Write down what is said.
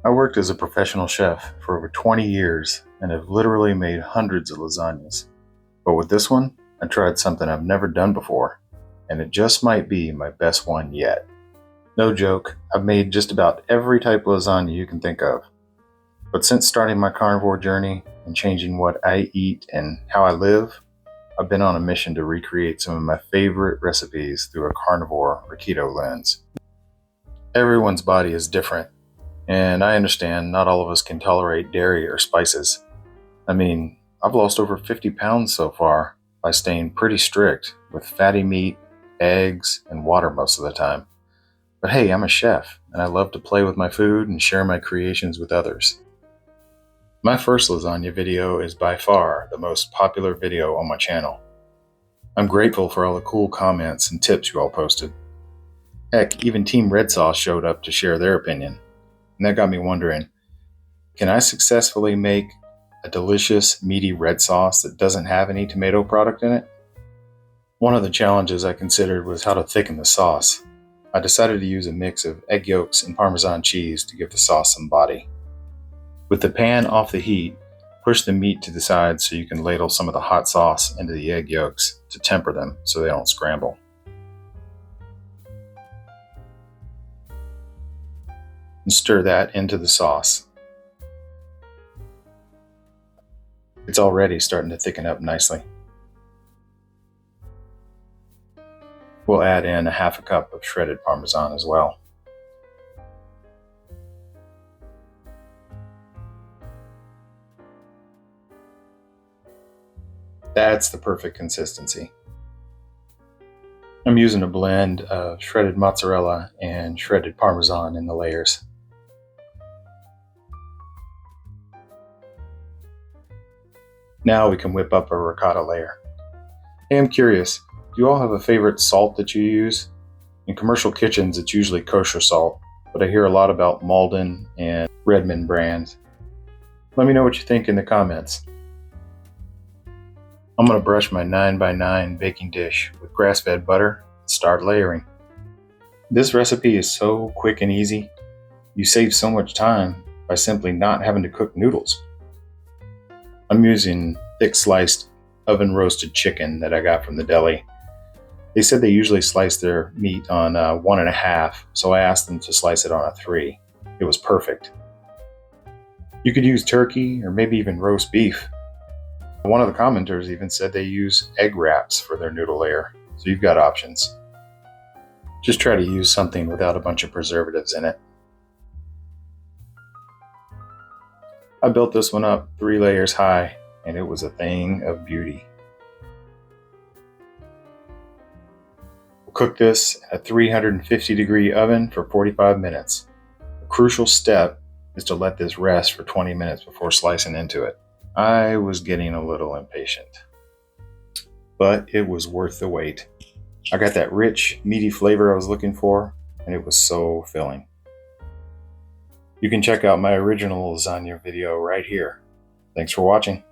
I worked as a professional chef for over 20 years and have literally made hundreds of lasagnas. But with this one, I tried something I've never done before, and it just might be my best one yet. No joke, I've made just about every type of lasagna you can think of. But since starting my carnivore journey and changing what I eat and how I live, I've been on a mission to recreate some of my favorite recipes through a carnivore or keto lens. Everyone's body is different, and I understand not all of us can tolerate dairy or spices. I mean, I've lost over 50 pounds so far by staying pretty strict with fatty meat, eggs, and water most of the time. But hey, I'm a chef, and I love to play with my food and share my creations with others. My first lasagna video is by far the most popular video on my channel. I'm grateful for all the cool comments and tips you all posted. Heck, even Team Red Sauce showed up to share their opinion. And that got me wondering, can I successfully make a delicious, meaty red sauce that doesn't have any tomato product in it? One of the challenges I considered was how to thicken the sauce. I decided to use a mix of egg yolks and Parmesan cheese to give the sauce some body. With the pan off the heat, push the meat to the side so you can ladle some of the hot sauce into the egg yolks to temper them so they don't scramble. And stir that into the sauce. It's already starting to thicken up nicely. We'll add in a half a cup of shredded Parmesan as well. That's the perfect consistency. I'm using a blend of shredded mozzarella and shredded Parmesan in the layers. Now we can whip up a ricotta layer. Hey, I'm curious, do you all have a favorite salt that you use? In commercial kitchens, it's usually kosher salt, but I hear a lot about Malden and Redmond brands. Let me know what you think in the comments. I'm going to brush my 9x9 baking dish with grass-fed butter and start layering. This recipe is so quick and easy. You save so much time by simply not having to cook noodles. I'm using thick sliced oven roasted chicken that I got from the deli. They said they usually slice their meat on 1.5, so I asked them to slice it on a 3. It was perfect. You could use turkey or maybe even roast beef. One of the commenters even said they use egg wraps for their noodle layer, so you've got options. Just try to use something without a bunch of preservatives in it. I built this one up 3 layers high, and it was a thing of beauty. We'll cook this at a 350-degree oven for 45 minutes. A crucial step is to let this rest for 20 minutes before slicing into it. I was getting a little impatient, but it was worth the wait. I got that rich, meaty flavor I was looking for, and it was so filling. You can check out my original lasagna video right here. Thanks for watching.